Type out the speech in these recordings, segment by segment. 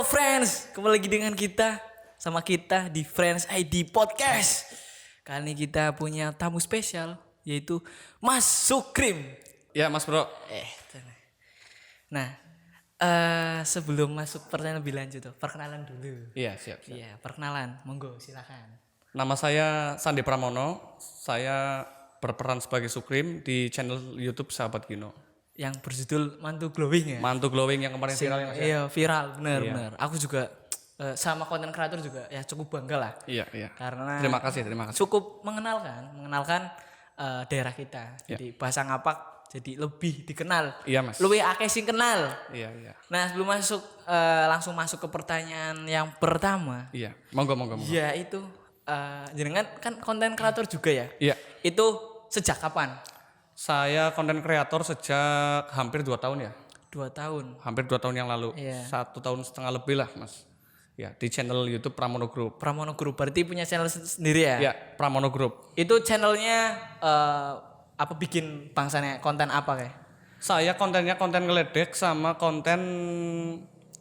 Halo friends, kembali lagi dengan sama kita di Friends ID Podcast. Kali ini kita punya tamu spesial yaitu Mas Sukrim. Ya Mas Bro. Nah, sebelum masuk pertanyaan lebih lanjut perkenalan dulu. Iya siap. Iya, perkenalan, monggo silakan. Nama saya Sandi Pramono. Saya berperan sebagai Sukrim di channel YouTube Sahabat Gino. Yang berjudul Mantu Glowing ya. Mantu Glowing yang kemarin viral ya Mas. Iya, viral, benar. Aku juga sama konten kreator juga ya cukup bangga lah. Iya. Karena Terima kasih. cukup mengenalkan daerah kita. Jadi bahasa Ngapak jadi lebih dikenal. Iya Mas. Luwih akeh sing kenal. Iya. Nah, sebelum langsung masuk ke pertanyaan yang pertama. Iya. Monggo. Ya itu jenengan kan konten kreator juga ya? Iya. Itu sejak kapan? Saya konten kreator sejak hampir 2 tahun ya. 2 tahun. Hampir 2 tahun yang lalu. Iya. 1,5 tahun lebih lah Mas. Ya, di channel YouTube Pramono Group. Pramono Group berarti punya channel sendiri ya? Ya, Pramono Group. Itu channelnya apa bikin bangsanya konten apa kayak? Saya kontennya konten ngeledek sama konten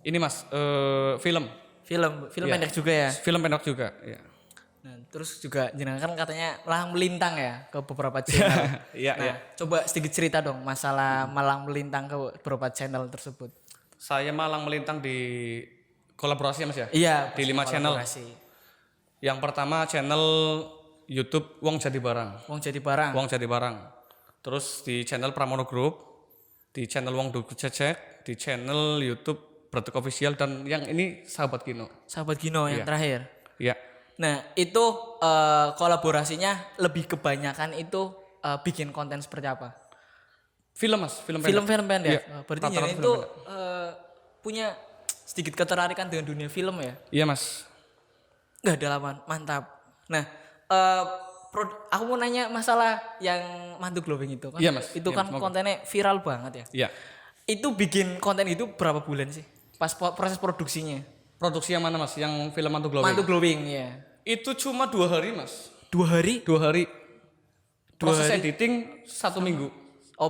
ini Mas, film. Film Iya. pendek juga ya? Film pendek juga, ya. Nah, terus juga jenengan kan katanya malang melintang ya ke beberapa channel. Iya. Coba sedikit cerita dong masalah malang melintang ke beberapa channel tersebut. Saya malang melintang di kolaborasi ya Mas ya? Iya, Di 5 channel. kolaborasi. Yang pertama channel YouTube Wong Jadi Barang. Wong jadi barang. Wong Jadi Barang. Terus di channel Pramono Group, di channel Wong Duku Cecek, di channel YouTube Bratuk Official, dan yang ini Sahabat Gino. Sahabat Gino yang terakhir. Iya. Nah, itu kolaborasinya lebih kebanyakan itu bikin konten seperti apa? Film Mas, film pendek. Film pendek. Iya, Berarti rata-rata jenengan film itu pendek. punya sedikit ketertarikan dengan dunia film ya? Iya Mas. Nggak ada lawan, mantap. Nah, aku mau nanya masalah yang Mantu Glowing itu kan? Iya, Mas. Itu Iya, kan Mas, kontennya viral banget ya? Iya. Itu bikin konten itu berapa bulan sih? Pas proses produksinya? Produksi yang mana Mas? Yang film Mantu Glowing? Mantu Glowing ya. Itu cuma 2 hari Mas. 2 hari? 2 hari. Proses hari? editing 1 minggu. Oh,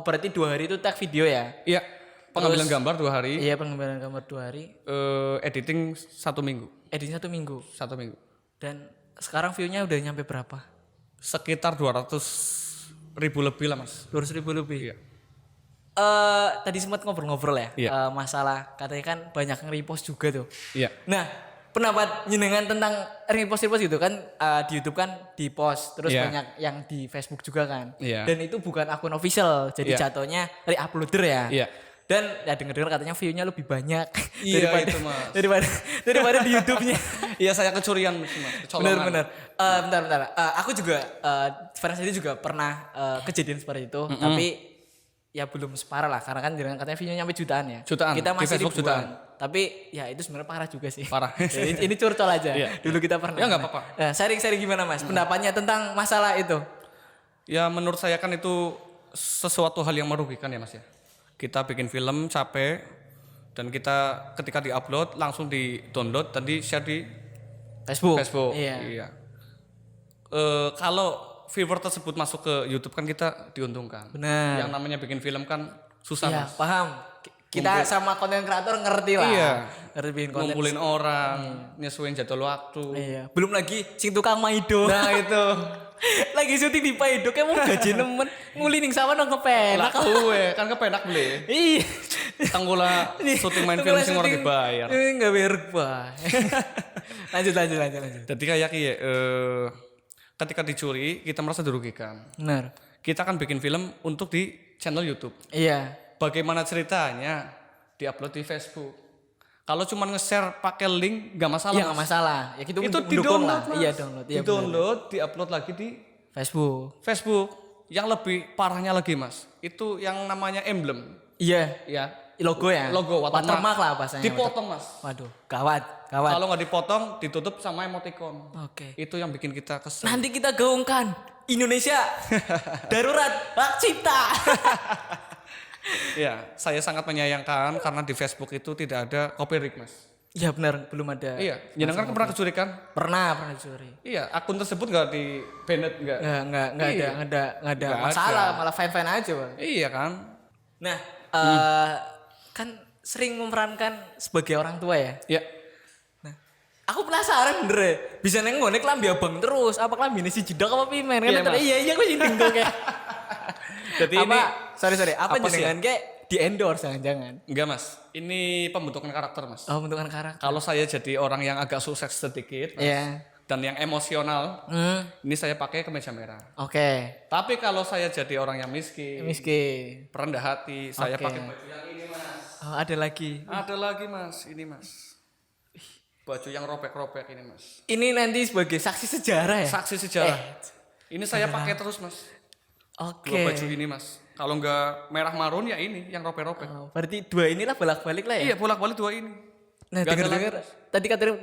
berarti 2 hari itu tag video ya? Iya. Pengambilan gambar 2 hari. Iya, pengambilan gambar 2 hari. Editing 1 minggu. Editing 1 minggu. 1 minggu. Dan sekarang view-nya udah nyampe berapa? Sekitar 200.000 lebih lah Mas. 200.000 lebih. Iya. Tadi sempat ngobrol-ngobrol ya, Iya. Masalah katanya kan banyak yang repost juga tuh. Iya. Nah, pendapat jenengan tentang repost gitu kan di YouTube kan di post, terus Iya. banyak yang di Facebook juga kan. Iya. Dan itu bukan akun official, jadi Iya. jatuhnya re-uploader ya. Iya. Dan ya denger-dengar katanya view-nya lebih banyak Iya, itu, Mas. daripada di YouTube-nya. Iya saya kecurian Mas. Kecolongan. Benar. Bentar. Aku juga Farhan sendiri juga pernah kejadian seperti itu, tapi ya belum separah lah karena kan jangan katanya view-nya nyampe jutaan ya. Jutaan, Kita di masih Facebook ribuan. jutaan. Tapi ya itu sebenarnya parah juga sih. Parah. Ya, ini curcol aja. Iya. Dulu kita pernah. Ya, nggak apa-apa. Nah, sharing-sharing gimana Mas? Pendapatnya tentang masalah itu? Ya menurut saya kan itu sesuatu hal yang merugikan ya Mas ya. Kita bikin film capek dan kita ketika di-upload langsung di-download dan di-share di Facebook. Iya. Kalau viewer tersebut masuk ke YouTube kan kita diuntungkan. Benar. Yang namanya bikin film kan susah Iya, Mas. paham. Kita sama konten kreator ngerti lah. Iya. Ngerti bikin konten. Ngumpulin orang, nyesuaiin jadwal waktu. Iya. Belum lagi sing tukang maido. Nah itu. Lagi syuting di Paido kayak mau gaji nemen nguli ning sama nang kepenak. Lah kowe kan kepenak beli. Iya. Tanggula syuting main film sing ora dibayar. Enggak bayar, Pak. lanjut. Jadi kayak ketika dicuri kita merasa dirugikan. Benar. Kita kan bikin film untuk di channel YouTube. Iya. Bagaimana ceritanya diupload di Facebook? Kalau cuma nge-share pakai link nggak masalah. Iya, Mas. enggak masalah. Ya gitu Itu mendukung lah. di-download Mas. Iya, download. Iya, Di-download, di-upload lagi di Facebook. Facebook. Yang lebih parahnya lagi Mas, itu yang namanya emblem. Iya. Ya. Logo ya. Logo watermark lah bahasanya. Dipotong Mas. Waduh, gawat. Kalau nggak dipotong, ditutup sama emoticon. Oke. Itu yang bikin kita kesel. Nanti kita gaungkan Indonesia darurat hak cipta. Ya, saya sangat menyayangkan karena di Facebook itu tidak ada copyright Mas. Iya benar, belum ada. Iya, jenengan kan pernah kecuri kan? Pernah dicuri. Iya, akun tersebut nggak di banned nggak? Nggak Iya. ada Nggak masalah, ada. malah fine aja, Bang. Iya kan? Nah, kan sering memerankan sebagai orang tua ya. Ya. Aku penasaran bener ya, bisa neng ngonek lambi abang terus, apa klambi ini si jedok apa pimen kan? Iya, Mas. Iya aku jadi tinggal kayak. Jadi apa, ini sorry, apa apa sih jenengan kayak di endorse jangan-jangan? enggak Mas, ini pembentukan karakter Mas. Oh bentukan karakter. Kalau saya jadi orang yang agak sukses sedikit Mas, Iya. dan yang emosional, ini saya pakai kemeja merah. Oke. Tapi kalau saya jadi orang yang miskin, Miskin. rendah hati, saya Oke. pakai baju yang ini Mas. Oh, ada lagi. Ada lagi Mas, ini Mas. Baju yang robek-robek ini Mas. Ini nanti sebagai saksi sejarah ya? Saksi sejarah. Ini saya pakai terus Mas. Oke. Dua baju ini Mas. Kalau enggak merah marun ya ini yang robek-robek. Oh, berarti dua inilah bolak-balik lah ya? Iya, bolak-balik dua ini. Nah, Nggak ada dengar-dengar lagi, Mas. tadi katanya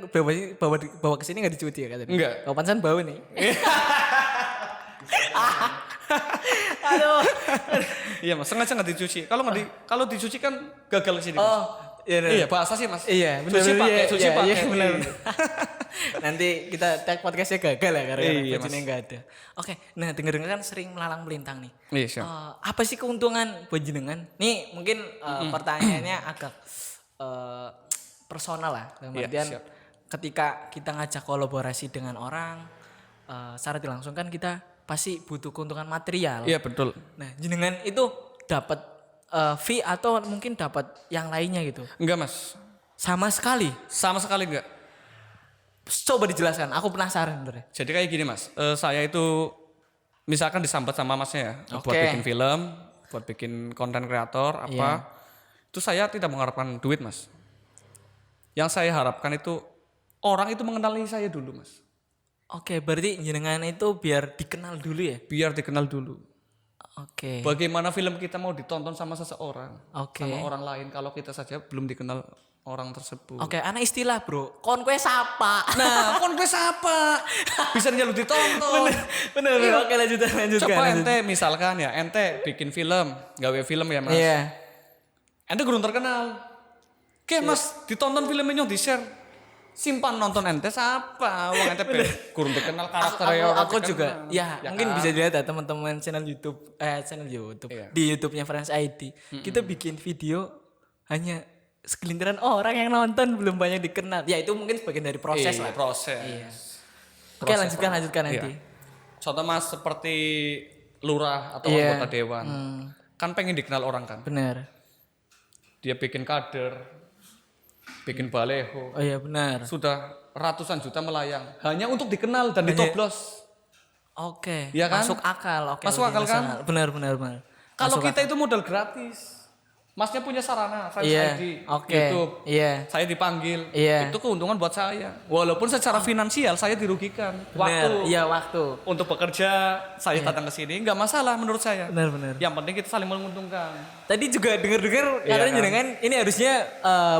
bawa ke sini nggak dicuci ya katanya? Enggak. Kalau pansan bau nih. Aduh. Iya Mas, sengaja nggak dicuci. Kalau dicuci kan gagal di sini. Mas. Oh, Iya, bahasa sih Mas. Iya, benar. Cuci pakai, iya, cuci iya, pakai. Iya, benar. Nanti kita tag podcastnya gagal ya karena Iya, bajunya Mas. nggak ada. Oke, nah dengar-dengar kan sering melalang melintang nih. Iya, siap. Apa sih keuntungan buat jenengan? Nih mungkin pertanyaannya agak personal lah. Dalam Iya, artian siap. ketika kita ngajak kolaborasi dengan orang, secara tidak langsung kan kita pasti butuh keuntungan material. Iya, betul. Nah jenengan itu dapat fee atau mungkin dapat yang lainnya gitu? Enggak Mas. Sama sekali. Sama sekali enggak. Coba dijelaskan, aku penasaran bener. Jadi kayak gini Mas, saya itu misalkan disambat sama Masnya ya, buat Oke. bikin film, buat bikin konten kreator apa, Iya. itu saya tidak mengharapkan duit Mas. Yang saya harapkan itu orang itu mengenali saya dulu Mas, Oke, berarti jenengan itu biar dikenal dulu ya? biar dikenal dulu. Oke. Bagaimana film kita mau ditonton sama seseorang, Oke. sama orang lain kalau kita saja belum dikenal orang tersebut. Oke, ana istilah bro, kon kue sapa. Nah, kon gue siapa? Bisa nyeluk ditonton. Bener, Iya. oke lanjutkan. Coba ente misalkan ya, ente bikin film, gawe film ya Mas. Iya. Ente kurang terkenal. Oke Mas, ditonton filmnya di share. Simpan nonton ente siapa? Wong ente kurang terkenal karakternya orang Aku terkenal. juga, ya, mungkin kan? bisa dilihat ya teman-teman channel YouTube, Iya. di YouTube-nya Friends ID. Kita bikin video hanya segelintiran orang yang nonton, belum banyak dikenal. Ya itu mungkin sebagian dari proses Iya, lah. proses. Iya. Oke, lanjutkan nanti. Iya. Contoh Mas seperti lurah atau Iya. anggota dewan. Kan pengen dikenal orang kan. Benar. Dia bikin kader, bikin baleho. Oh iya benar. Sudah ratusan juta melayang hanya untuk dikenal dan ditoblos. Oke. Iya kan? Masuk akal. Oke. Masuk lebih akal kan? masuk akal. Benar. Kalau Masuk kita itu modal gratis. Masnya punya sarana, Friends Iya, ID, oke. YouTube. Iya. Saya dipanggil. Iya. Itu keuntungan buat saya. Walaupun secara finansial saya dirugikan. Benar. Waktu Iya waktu. untuk bekerja saya datang ke sini nggak masalah menurut saya. Benar. Yang penting kita saling menguntungkan. Tadi juga dengar Iya katanya kan? jenengan ini harusnya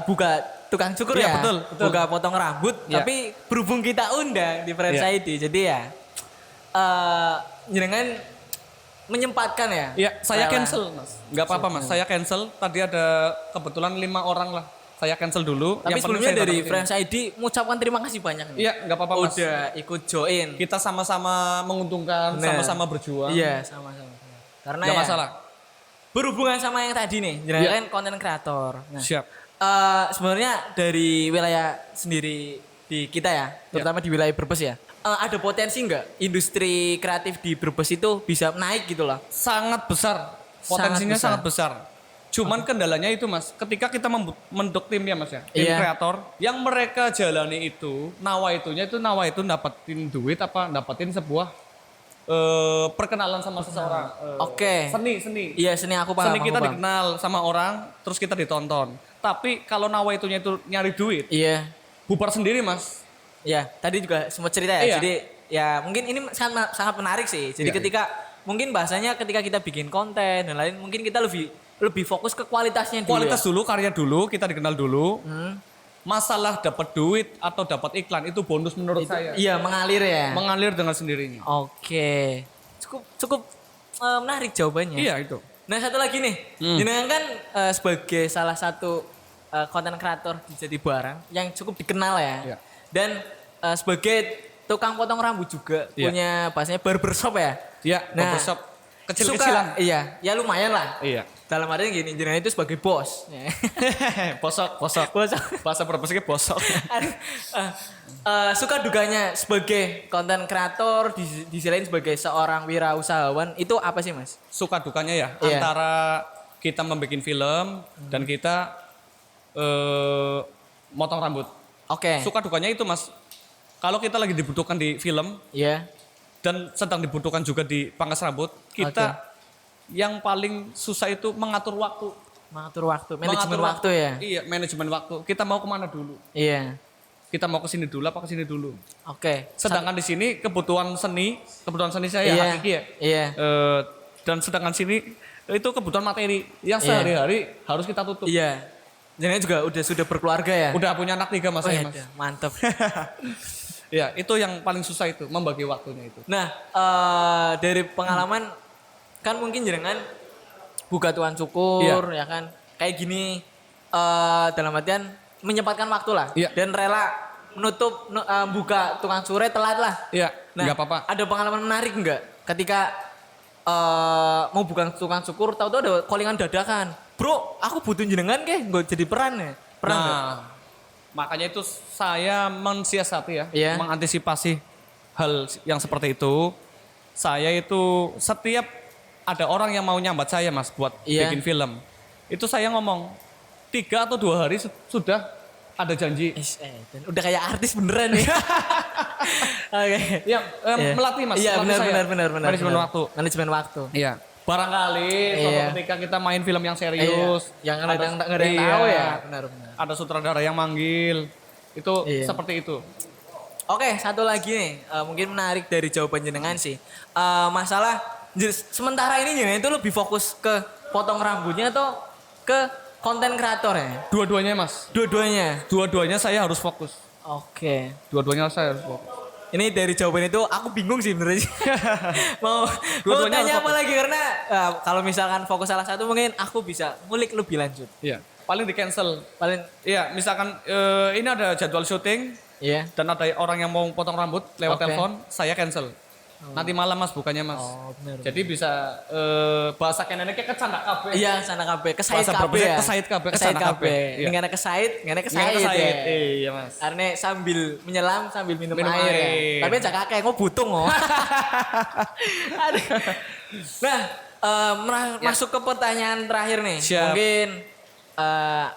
buka tukang cukur Iya, ya. betul. Buka potong rambut. Iya. Tapi berhubung kita undang di Friends Iya. ID, jadi ya jenengan menyempatkan ya. Iya, saya Rela. cancel, Mas. Nggak apa-apa, Mas. Saya cancel. Tadi ada kebetulan 5 orang lah. Saya cancel dulu. Tapi Yang penting sebelumnya saya dari datang ke sini. Friends ID mengucapkan terima kasih banyak nih. Iya, nggak apa-apa, Mas. Udah ikut join. Kita sama-sama menguntungkan, Benar. sama-sama berjuang. Iya, sama-sama. Karena Nggak ya, masalah. berhubungan sama yang tadi nih, jenengan Iya. kan konten kreator. Nah, Siap. sebenarnya dari wilayah sendiri di kita ya, terutama di wilayah Brebes ya. Ada potensi nggak industri kreatif di Brebes itu bisa naik gitu loh? Sangat besar. Potensinya sangat besar. Cuman kendalanya itu Mas, ketika kita membentuk tim ya Mas ya, tim Iya. kreator, yang mereka jalani itu, nawa itu dapetin duit apa dapetin sebuah perkenalan sama seseorang. Oke. Seni. Iya seni aku paham. Seni aku kita paham. dikenal sama orang, terus kita ditonton. Tapi kalau nawa itu nyari duit, Iya, bubar sendiri Mas. iya. Tadi juga sempat cerita ya. Iya. Jadi ya mungkin ini sangat sangat menarik sih. Jadi Iya, ketika mungkin bahasanya ketika kita bikin konten dan lain, mungkin kita lebih fokus ke kualitasnya dulu. Kualitas ya. dulu, karya dulu, kita dikenal dulu. Hmm. Masalah dapat duit atau dapat iklan itu bonus menurut saya. Iya mengalir ya. Mengalir dengan sendirinya. Oke. Cukup menarik jawabannya. Iya itu. Nah satu lagi nih, jenengan kan sebagai salah satu konten kreator di Jati Barang yang cukup dikenal ya, Iya. dan sebagai tukang potong rambut juga Iya. punya bahasanya barbershop ya. Iya, Nah, barbershop kecil-kecilan. Iya, ya lumayan lah. Iya. Dalam artinya gini, jenengan itu sebagai bos. Bosok. Bosok. Bahasa Brebesnya bosok. Suka dukanya sebagai konten kreator di sisi lain sebagai seorang wirausahawan itu apa sih Mas? Suka dukanya ya Iya. antara kita membuat film dan kita motong rambut. Oke. Suka dukanya itu Mas. Kalau kita lagi dibutuhkan di film Iya. dan sedang dibutuhkan juga di pangkas rambut, kita yang paling susah itu mengatur waktu. Mengatur waktu, manajemen Mengatur waktu ya. Iya, manajemen waktu. Kita mau kemana dulu? Iya. Kita mau ke sini dulu apa ke sini dulu? Oke. Sedangkan di sini kebutuhan seni saya Iya. hakiki ya. Iya. Dan sedangkan sini itu kebutuhan materi yang Iya. sehari-hari harus kita tutup. Iya. Jenengan juga sudah berkeluarga ya. Udah punya anak 3 Mas Oh, saya iya, Mas. mantep. Ya, itu yang paling susah itu, membagi waktunya itu. Nah, dari pengalaman kan mungkin jenengan buka tukang cukur ya kan. Kayak gini dalam artian menyempatkan waktu lah Iya. dan rela menutup buka tukang cukur telat lah. Iya, Nah, nggak apa-apa. ada pengalaman menarik nggak ketika mau buka tukang cukur tahu-tahu ada callingan dadakan. Bro, aku butuh jenengan nggak jadi peran ya? Peran nggak? Nah, makanya itu saya mensiasati ya, Iya. mengantisipasi hal yang seperti itu. Saya itu setiap ada orang yang mau nyambat saya Mas buat Iya. bikin film. Itu saya ngomong 3 atau 2 hari sudah ada janji. Dan udah kayak artis beneran nih. Oke. Ya, Iya. melatih Mas. Iya, melatih saya. benar. Manajemen benar. waktu. Manajemen waktu. Iya. Barangkali suatu Iya. ketika kita main film yang serius, Iya. Yang nggak ada yang iya, tahu ya. Benar. ada sutradara yang manggil, itu Iya. seperti itu. Oke, satu lagi nih, mungkin menarik dari jawaban jenengan sih. Masalah sementara ini jenengan itu lebih fokus ke potong rambutnya atau ke konten kreator ya? Dua-duanya Mas, Dua-duanya. dua-duanya saya harus fokus. Oke. Dua-duanya saya harus fokus. Ini dari jawaban itu aku bingung sih benernya. mau Dua-duanya tanya harus apa lagi karena kalau misalkan fokus salah satu mungkin aku bisa ngulik lebih lanjut. Iya. Paling di cancel. Paling Iya, misalkan ini ada jadwal syuting iya. dan ada orang yang mau potong rambut lewat Oke. telepon, saya cancel. Nanti malam Mas bukannya Mas. Oh, benar. Jadi bisa bahasa kenennya kayak kecanda kabeh. Iya, sana kabeh, kesait Bahasa kabeh Brebesnya ya. kesait kabeh, Kesait kesana kabeh. kabeh. Iya. Ngene kesait, ngene kesait. Kesait. Ya. Iya Mas. Karena sambil menyelam sambil minum, Minum air. Ya. air. Tapi jangan kayak butung oh. Aduh. Nah, masuk ke pertanyaan terakhir nih. Siap. Mungkin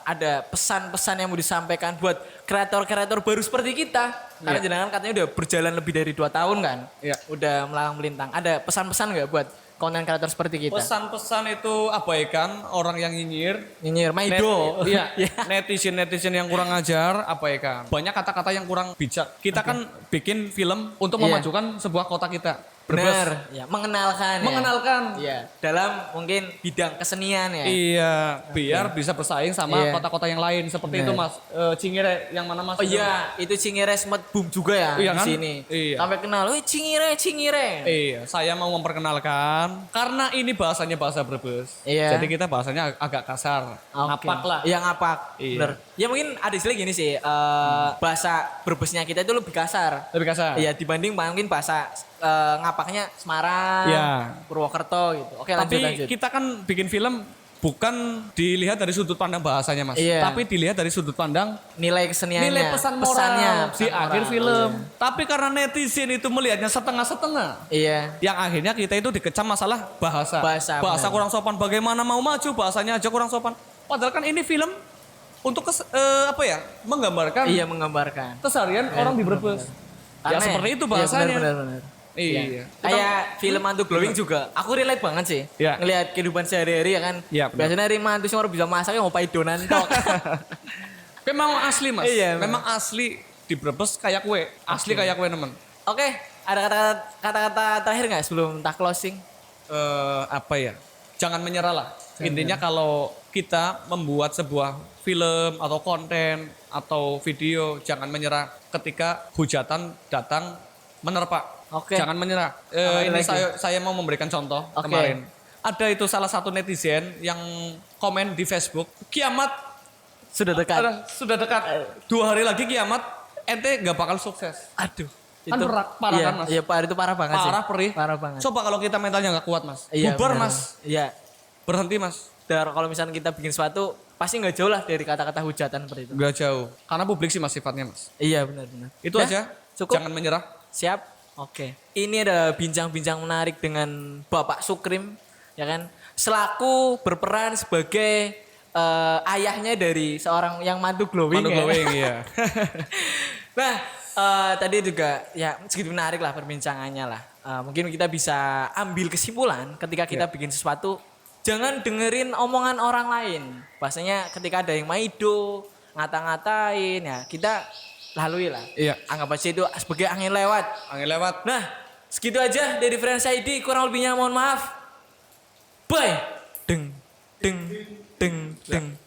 ada pesan-pesan yang mau disampaikan buat kreator-kreator baru seperti kita. Karena Iya. jenengan katanya udah berjalan lebih dari 2 tahun kan. Iya. Udah melanglang melintang. Ada pesan-pesan nggak buat konten kreator seperti kita? Pesan-pesan itu abaikan orang yang nyinyir. Nyinyir, Maido. Iya, Iya. netizen yang kurang ajar abaikan. Banyak kata-kata yang kurang bijak. Kita kan bikin film untuk Iya. memajukan sebuah kota kita. Benar, ya, mengenalkan. Mengenalkan. Ya, dalam mungkin bidang kesenian ya. Iya, biar bisa bersaing sama Iya. kota-kota yang lain. Seperti Benar. itu Mas, Cingire yang mana Mas? Oh iya, itu Cingire sempat boom juga ya Iya di kan? sini. Iya. Sampai kenal, "Wih, Cingire." Iya, saya mau memperkenalkan karena ini bahasanya bahasa Brebes. Iya. Jadi kita bahasanya agak kasar. Oke. Ngapak lah. Iya, ngapak. Iya. Bener. Ya mungkin ada istilah gini sih, bahasa Brebesnya kita itu lebih kasar. Lebih kasar. Iya, dibanding mungkin bahasa ngapaknya Semarang, Iya. Purwokerto gitu. Oke, Tapi lanjut. kita kan bikin film bukan dilihat dari sudut pandang bahasanya Mas. Iya. Tapi dilihat dari sudut pandang Nilai keseniannya, nilai pesan moral pesannya, di pesan akhir moral. film. Tapi karena netizen itu melihatnya setengah-setengah. Iya. Yang akhirnya kita itu dikecam masalah bahasa. Bahasa, benar. kurang sopan. Bagaimana mau maju bahasanya aja kurang sopan. Padahal kan ini film untuk menggambarkan Iya, menggambarkan. keseharian orang di Brebes. Ya Karena seperti itu iya, bahasanya. benar. Iya. Kayak film Mantu Glowing juga, aku relate banget sih. Iya. Ngelihat kehidupan sehari-hari ya kan. Iya, benar. Biasanya dari mantu sing ora bisa masak ya ngopai donan tok. Memang asli Mas. Iya, Memang asli di Brebes kayak kue. Asli kayak kue teman. Oke, ada kata-kata terakhir nggak sebelum tak closing? Jangan menyerah lah. Intinya kalau kita membuat sebuah film atau konten atau video, jangan menyerah ketika hujatan datang menerpa. Oke. Jangan menyerah. Apalagi Ini lagi? saya mau memberikan contoh Oke. kemarin. Ada itu salah satu netizen yang komen di Facebook, kiamat Sudah dekat. sudah dekat. 2 hari lagi kiamat, ente gak bakal sukses. Aduh. Kan parah iya, kan, Mas? Iya, itu parah banget sih. Parah perih. Parah banget. Coba kalau kita mentalnya gak kuat Mas. Iya, Bubar benar. Mas. Iya. Berhenti Mas. kalau misalnya kita bikin sesuatu pasti nggak jauh lah dari kata-kata hujatan seperti itu. Gak jauh. Karena publik sih mas sifatnya mas. Iya benar-benar. Itu Ya, aja. Cukup. Jangan menyerah. Siap. Oke. Ini ada bincang-bincang menarik dengan Bapak Sukrim, ya kan? Selaku berperan sebagai ayahnya dari seorang yang mantu glowing. Mantu ya. glowing, iya. Nah, tadi juga ya segitu menarik lah perbincangannya lah. Mungkin kita bisa ambil kesimpulan ketika kita bikin sesuatu, jangan dengerin omongan orang lain. Bahasanya ketika ada yang maido, ngata-ngatain ya, kita lalui lah. Iya. Anggap aja itu sebagai angin lewat. Angin lewat. Nah, segitu aja dari Friends ID. Kurang lebihnya mohon maaf. Bye. Deng, deng, deng, deng.